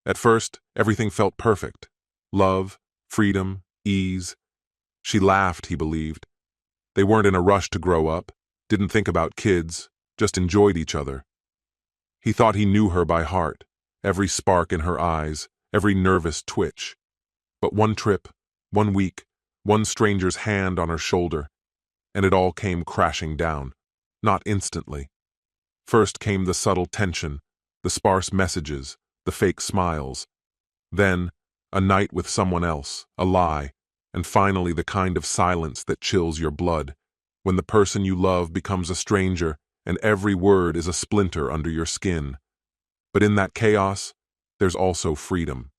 At first, everything felt perfect. Love, freedom, ease. She laughed, he believed. They weren't in a rush to grow up, didn't think about kids, just enjoyed each other. He thought he knew her by heart, every spark in her eyes, every nervous twitch. But one trip, one week, one stranger's hand on her shoulder, and it all came crashing down. Not instantly. First came the subtle tension, the sparse messages, the fake smiles. Then, a night with someone else, a lie, and finally the kind of silence that chills your blood, when the person you love becomes a stranger and every word is a splinter under your skin. But in that chaos, there's also freedom.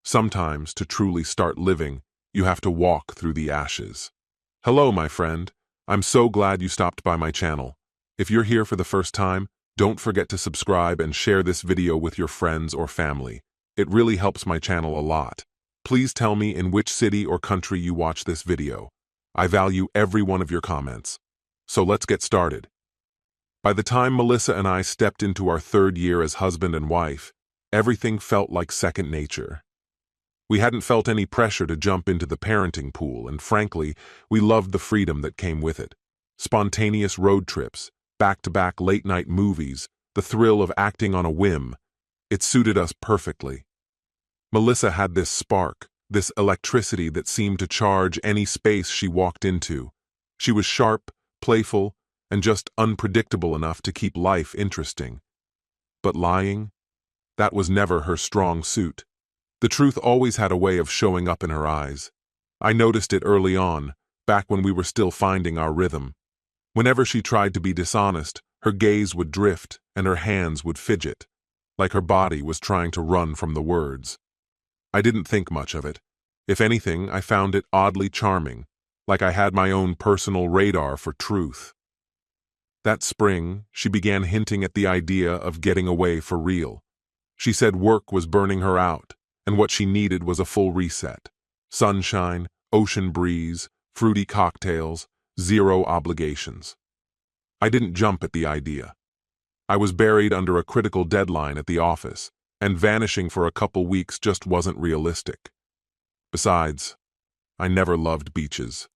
Sometimes, to truly start living, you have to walk through the ashes. Hello, my friend. I'm so glad you stopped by my channel. If you're here for the first time, don't forget to subscribe and share this video with your friends or family. It really helps my channel a lot. Please tell me in which city or country you watch this video. I value every one of your comments. So let's get started. By the time Melissa and I stepped into our third year as husband and wife, everything felt like second nature. We hadn't felt any pressure to jump into the parenting pool, and frankly, we loved the freedom that came with it. Spontaneous road trips, back-to-back late-night movies, the thrill of acting on a whim. It suited us perfectly. Melissa had this spark, this electricity that seemed to charge any space she walked into. She was sharp, playful, and just unpredictable enough to keep life interesting. But lying? That was never her strong suit. The truth always had a way of showing up in her eyes. I noticed it early on, back when we were still finding our rhythm. Whenever she tried to be dishonest, her gaze would drift and her hands would fidget, like her body was trying to run from the words. I didn't think much of it. If anything, I found it oddly charming, like I had my own personal radar for truth. That spring, she began hinting at the idea of getting away for real. She said work was burning her out, and what she needed was a full reset. Sunshine, ocean breeze, fruity cocktails, zero obligations. I didn't jump at the idea. I was buried under a critical deadline at the office, and vanishing for a couple weeks just wasn't realistic. Besides, I never loved beaches.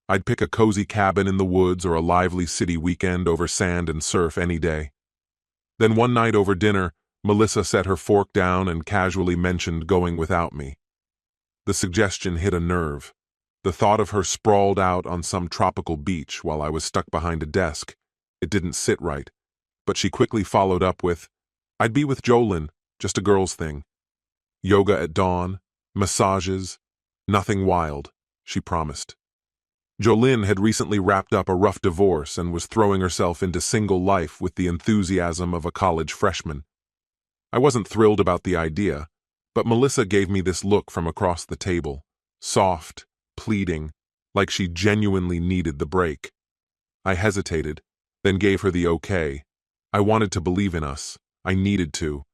I'd pick a cozy cabin in the woods or a lively city weekend over sand and surf any day. Then one night over dinner, Melissa set her fork down and casually mentioned going without me. The suggestion hit a nerve. The thought of her sprawled out on some tropical beach while I was stuck behind a desk, it didn't sit right. But she quickly followed up with, "I'd be with Jolyn, just a girl's thing. Yoga at dawn, massages, nothing wild," she promised. Jolyn had recently wrapped up a rough divorce and was throwing herself into single life with the enthusiasm of a college freshman. I wasn't thrilled about the idea, but Melissa gave me this look from across the table, soft, pleading, like she genuinely needed the break. I hesitated, then gave her the okay. I wanted to believe in us. I needed to.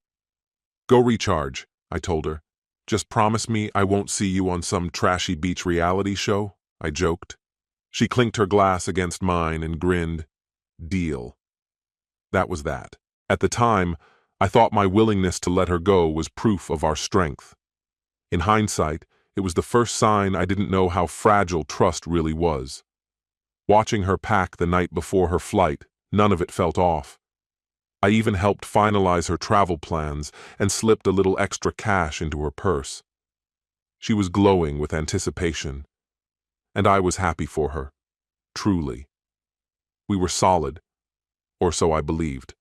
"Go recharge," I told her. "Just promise me I won't see you on some trashy beach reality show," I joked. She clinked her glass against mine and grinned. Deal. That was that. At the time, I thought my willingness to let her go was proof of our strength. In hindsight, it was the first sign I didn't know how fragile trust really was. Watching her pack the night before her flight, none of it felt off. I even helped finalize her travel plans and slipped a little extra cash into her purse. She was glowing with anticipation, and I was happy for her, truly. We were solid, or so I believed.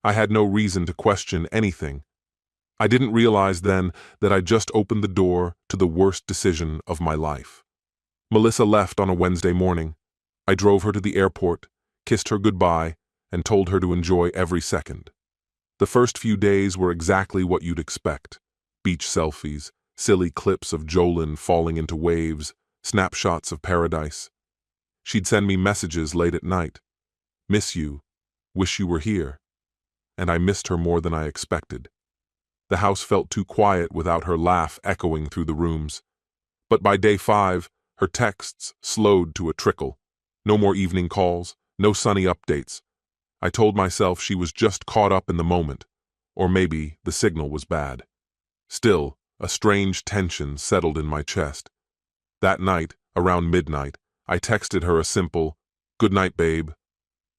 I had no reason to question anything. I didn't realize then that I just opened the door to the worst decision of my life. Melissa left on a Wednesday morning. I drove her to the airport, kissed her goodbye, and told her to enjoy every second. The first few days were exactly what you'd expect. Beach selfies, silly clips of Jolyn falling into waves, snapshots of paradise. She'd send me messages late at night. "Miss you. Wish you were here." And I missed her more than I expected. The house felt too quiet without her laugh echoing through the rooms. But by day 5, her texts slowed to a trickle. No more evening calls, no sunny updates. I told myself she was just caught up in the moment. Or maybe the signal was bad. Still, a strange tension settled in my chest. That night, around midnight, I texted her a simple, "Good night, babe."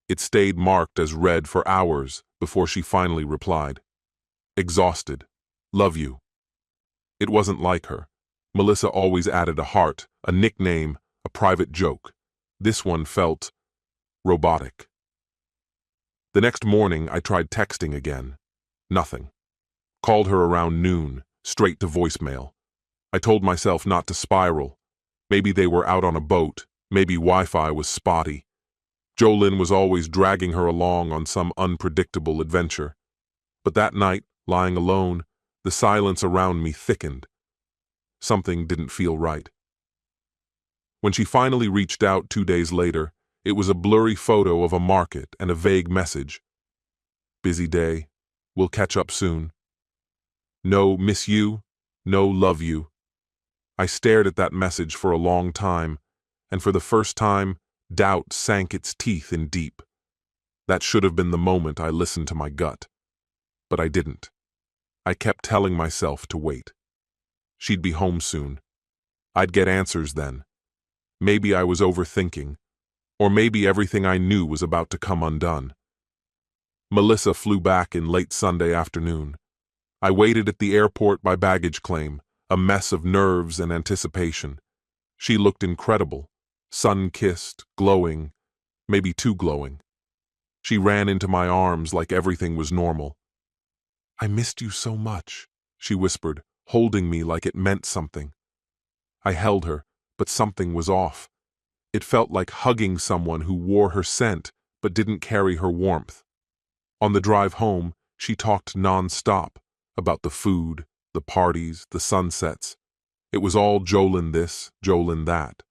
It stayed marked as read for hours before she finally replied. Exhausted. Love you. It wasn't like her. Melissa always added a heart, a nickname, a private joke. This one felt robotic. The next morning, I tried texting again. Nothing. Called her around noon, straight to voicemail. I told myself not to spiral. Maybe they were out on a boat. Maybe Wi-Fi was spotty. Jolyn was always dragging her along on some unpredictable adventure. But that night, lying alone, the silence around me thickened. Something didn't feel right. When she finally reached out 2 days later, it was a blurry photo of a market and a vague message. Busy day. We'll catch up soon. No miss you, no love you. I stared at that message for a long time, and for the first time, doubt sank its teeth in deep. That should have been the moment I listened to my gut. But I didn't. I kept telling myself to wait. She'd be home soon. I'd get answers then. Maybe I was overthinking, or maybe everything I knew was about to come undone. Melissa flew back in late Sunday afternoon. I waited at the airport by baggage claim, a mess of nerves and anticipation. She looked incredible, sun-kissed, glowing, maybe too glowing. She ran into my arms like everything was normal. "I missed you so much," she whispered, holding me like it meant something. I held her, but something was off. It felt like hugging someone who wore her scent but didn't carry her warmth. On the drive home, she talked non-stop about the food, the parties, the sunsets. It was all Jolyn this, Jolyn that.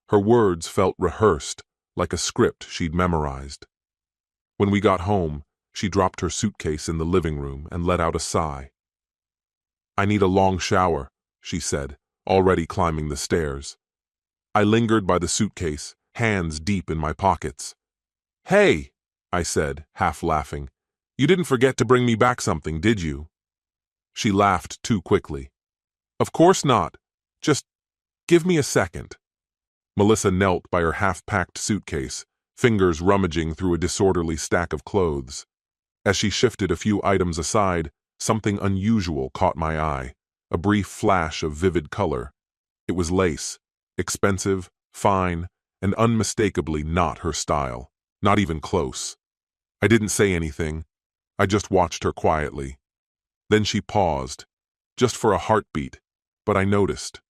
Her words felt rehearsed, like a script she'd memorized. When we got home, she dropped her suitcase in the living room and let out a sigh. "I need a long shower," she said, already climbing the stairs. I lingered by the suitcase, hands deep in my pockets. "Hey," I said, half laughing. "You didn't forget to bring me back something, did you?" She laughed too quickly. "Of course not. Just give me a second." Melissa knelt by her half-packed suitcase, fingers rummaging through a disorderly stack of clothes. As she shifted a few items aside, something unusual caught my eye, a brief flash of vivid color. It was lace, expensive, fine, and unmistakably not her style, not even close. I didn't say anything. I just watched her quietly. Then she paused, just for a heartbeat, but I noticed.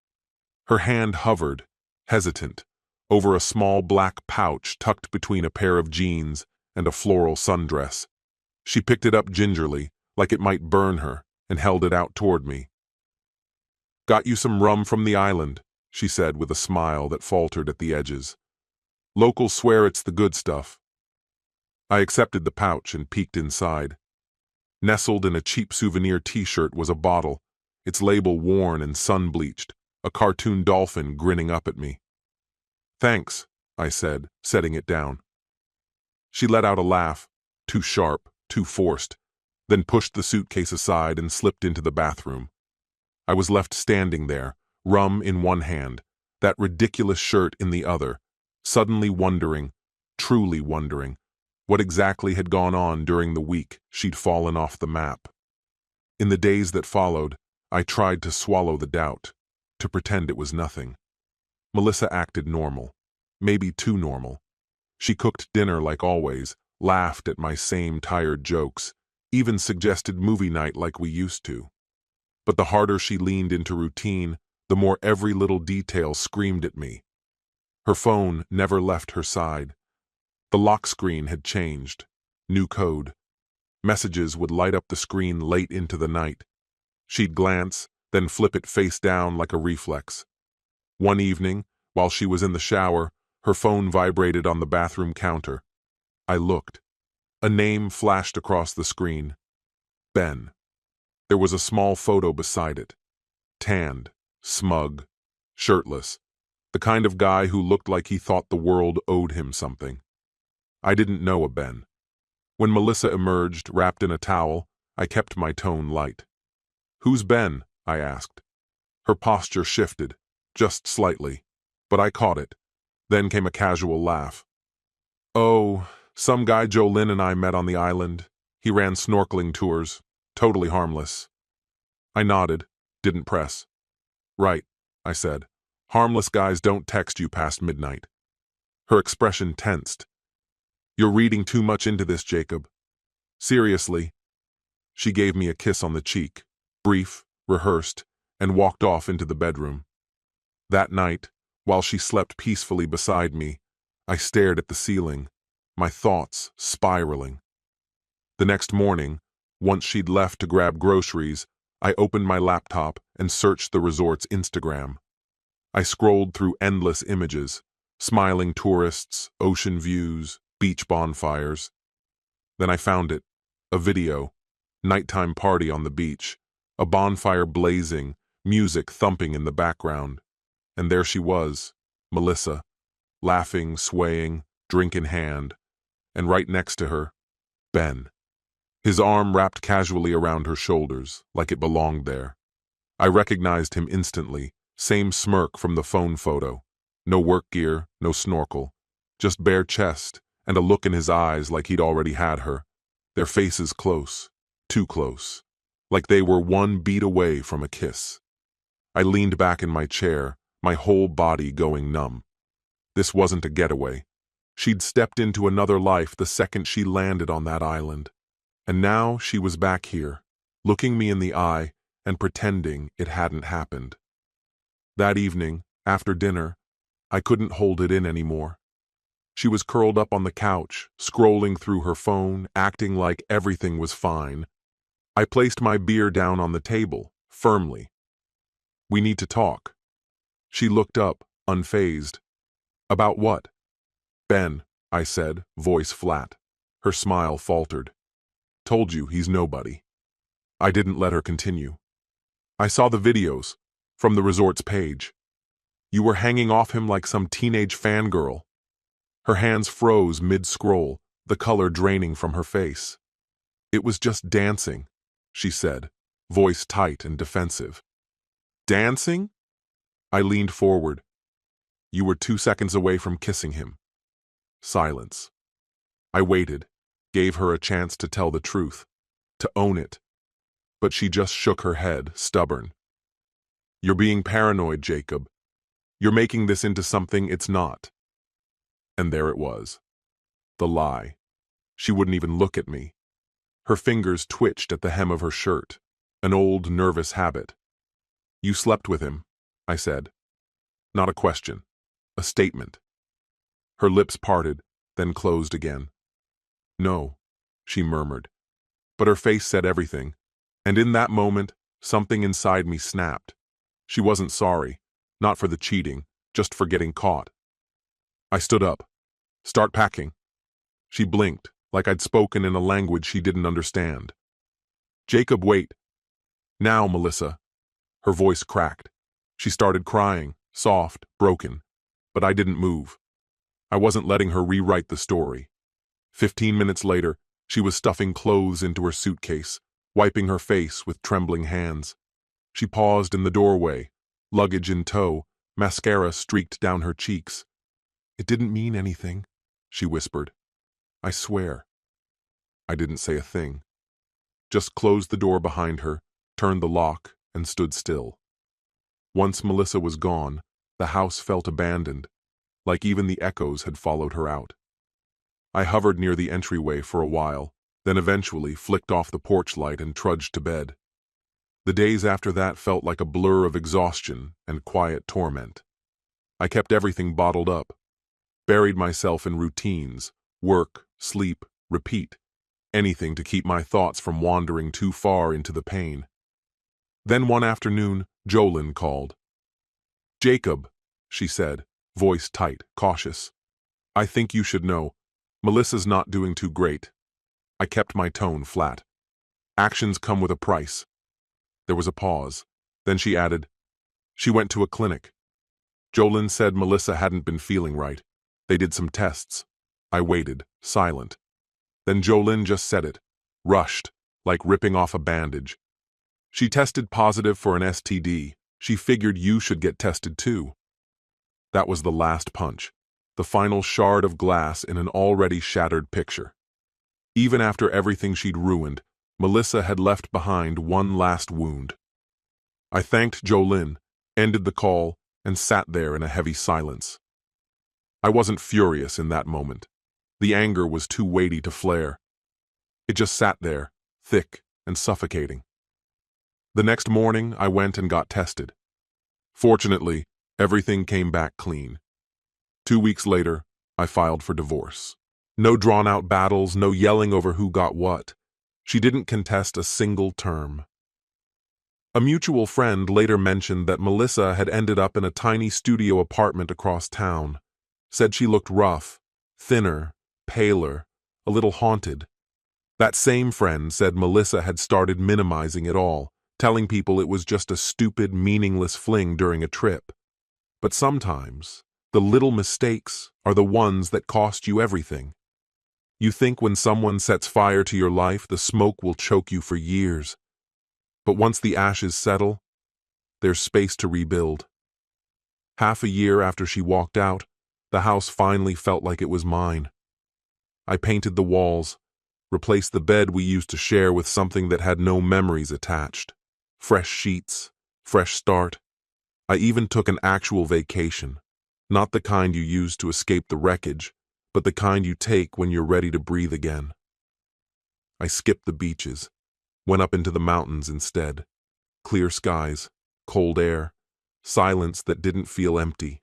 Her hand hovered, hesitant, over a small black pouch tucked between a pair of jeans and a floral sundress. She picked it up gingerly, like it might burn her, and held it out toward me. "Got you some rum from the island," she said with a smile that faltered at the edges. "Locals swear it's the good stuff." I accepted the pouch and peeked inside. Nestled in a cheap souvenir t-shirt was a bottle, its label worn and sun-bleached, a cartoon dolphin grinning up at me. "Thanks," I said, setting it down. She let out a laugh, too sharp, too forced, then pushed the suitcase aside and slipped into the bathroom. I was left standing there, rum in one hand, that ridiculous shirt in the other, suddenly wondering, truly wondering, what exactly had gone on during the week she'd fallen off the map. In the days that followed, I tried to swallow the doubt, to pretend it was nothing. Melissa acted normal, maybe too normal. She cooked dinner like always, laughed at my same tired jokes, even suggested movie night like we used to. But the harder she leaned into routine, the more every little detail screamed at me. Her phone never left her side. The lock screen had changed. New code. Messages would light up the screen late into the night. She'd glance, then flip it face down like a reflex. One evening, while she was in the shower, her phone vibrated on the bathroom counter. I looked. A name flashed across the screen. Ben. There was a small photo beside it. Tanned, smug, shirtless. The kind of guy who looked like he thought the world owed him something. I didn't know a Ben. When Melissa emerged, wrapped in a towel, I kept my tone light. "Who's Ben?" I asked. Her posture shifted, just slightly, but I caught it. Then came a casual laugh. "Oh, some guy Jolynn and I met on the island. He ran snorkeling tours. Totally harmless." I nodded, didn't press. "Right," I said. "Harmless guys don't text you past midnight." Her expression tensed. "You're reading too much into this, Jacob. Seriously." She gave me a kiss on the cheek, brief, rehearsed, and walked off into the bedroom. That night, while she slept peacefully beside me, I stared at the ceiling, my thoughts spiraling. The next morning, once she'd left to grab groceries, I opened my laptop and searched the resort's Instagram. I scrolled through endless images, smiling tourists, ocean views, beach bonfires. Then I found it, a video, nighttime party on the beach, a bonfire blazing, music thumping in the background. And there she was, Melissa, laughing, swaying, drink in hand, and right next to her, Ben. His arm wrapped casually around her shoulders, like it belonged there. I recognized him instantly, same smirk from the phone photo. No work gear, no snorkel, just bare chest and a look in his eyes like he'd already had her. Their faces close, too close, like they were one beat away from a kiss. I leaned back in my chair, my whole body going numb. This wasn't a getaway. She'd stepped into another life the second she landed on that island. And now she was back here, looking me in the eye and pretending it hadn't happened. That evening, after dinner, I couldn't hold it in anymore. She was curled up on the couch, scrolling through her phone, acting like everything was fine. I placed my beer down on the table, firmly. "We need to talk." She looked up, unfazed. "About what?" "Ben," I said, voice flat. Her smile faltered. "Told you he's nobody." I didn't let her continue. "I saw the videos, from the resort's page. You were hanging off him like some teenage fangirl." Her hands froze mid-scroll, the color draining from her face. "It was just dancing," she said, voice tight and defensive. "Dancing?" I leaned forward. "You were 2 seconds away from kissing him." Silence. I waited, gave her a chance to tell the truth, to own it. But she just shook her head, stubborn. "You're being paranoid, Jacob. You're making this into something it's not." And there it was. The lie. She wouldn't even look at me. Her fingers twitched at the hem of her shirt, an old nervous habit. "You slept with him," I said. Not a question, a statement. Her lips parted, then closed again. "No," she murmured. But her face said everything, and in that moment, something inside me snapped. She wasn't sorry, not for the cheating, just for getting caught. I stood up. "Start packing." She blinked, like I'd spoken in a language she didn't understand. "Jacob, wait." "Now, Melissa." Her voice cracked. She started crying, soft, broken. But I didn't move. I wasn't letting her rewrite the story. 15 minutes later, she was stuffing clothes into her suitcase, wiping her face with trembling hands. She paused in the doorway, luggage in tow, mascara streaked down her cheeks. "It didn't mean anything," she whispered. "I swear." I didn't say a thing. Just closed the door behind her, turned the lock, and stood still. Once Melissa was gone, the house felt abandoned, like even the echoes had followed her out. I hovered near the entryway for a while, then eventually flicked off the porch light and trudged to bed. The days after that felt like a blur of exhaustion and quiet torment. I kept everything bottled up, buried myself in routines, work, sleep, repeat, anything to keep my thoughts from wandering too far into the pain. Then one afternoon, Jolynn called. "Jacob," she said, voice tight, cautious. "I think you should know. Melissa's not doing too great." I kept my tone flat. "Actions come with a price." There was a pause. Then she added, "She went to a clinic. Jolynn said Melissa hadn't been feeling right. They did some tests." I waited, silent. Then Jolynn just said it, rushed, like ripping off a bandage. She tested positive for an STD. She figured you should get tested too. That was the last punch, the final shard of glass in an already shattered picture. Even after everything she'd ruined, Melissa had left behind one last wound. I thanked Jolynn, ended the call, and sat there in a heavy silence. I wasn't furious in that moment. The anger was too weighty to flare. It just sat there, thick and suffocating. The next morning, I went and got tested. Fortunately, everything came back clean. 2 weeks later, I filed for divorce. No drawn-out battles, no yelling over who got what. She didn't contest a single term. A mutual friend later mentioned that Melissa had ended up in a tiny studio apartment across town. Said she looked rough, thinner, paler, a little haunted. That same friend said Melissa had started minimizing it all, telling people it was just a stupid, meaningless fling during a trip. But sometimes, the little mistakes are the ones that cost you everything. You think when someone sets fire to your life, the smoke will choke you for years. But once the ashes settle, there's space to rebuild. Half a year after she walked out, the house finally felt like it was mine. I painted the walls, replaced the bed we used to share with something that had no memories attached. Fresh sheets, fresh start. I even took an actual vacation, not the kind you use to escape the wreckage, but the kind you take when you're ready to breathe again. I skipped the beaches, went up into the mountains instead. Clear skies, cold air, silence that didn't feel empty.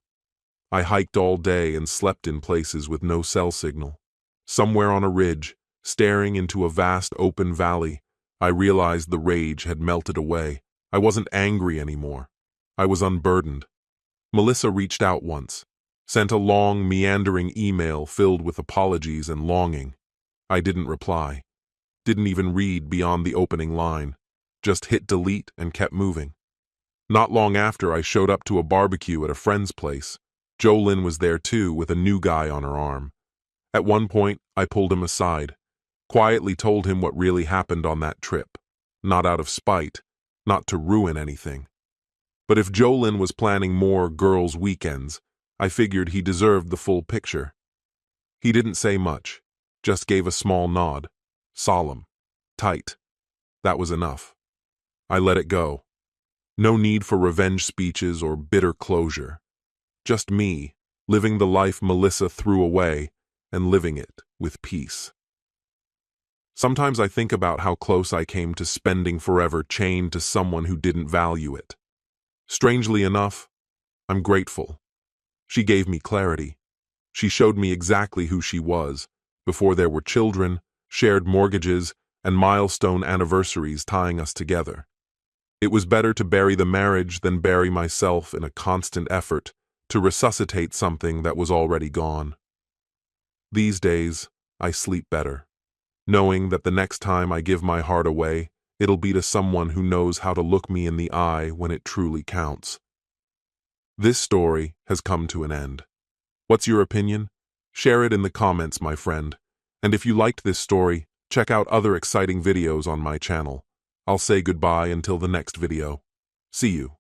I hiked all day and slept in places with no cell signal. Somewhere on a ridge, staring into a vast open valley, I realized the rage had melted away. I wasn't angry anymore. I was unburdened. Melissa reached out once, sent a long, meandering email filled with apologies and longing. I didn't reply. Didn't even read beyond the opening line. Just hit delete and kept moving. Not long after, I showed up to a barbecue at a friend's place. Jolynn was there too, with a new guy on her arm. At one point, I pulled him aside, quietly told him what really happened on that trip. Not out of spite, not to ruin anything. But if Jolynn was planning more girls' weekends, I figured he deserved the full picture. He didn't say much, just gave a small nod. Solemn, tight. That was enough. I let it go. No need for revenge speeches or bitter closure. Just me, living the life Melissa threw away, and living it with peace. Sometimes I think about how close I came to spending forever chained to someone who didn't value it. Strangely enough, I'm grateful. She gave me clarity. She showed me exactly who she was, before there were children, shared mortgages, and milestone anniversaries tying us together. It was better to bury the marriage than bury myself in a constant effort to resuscitate something that was already gone. These days, I sleep better, knowing that the next time I give my heart away, it'll be to someone who knows how to look me in the eye when it truly counts. This story has come to an end. What's your opinion? Share it in the comments, my friend. And if you liked this story, check out other exciting videos on my channel. I'll say goodbye until the next video. See you.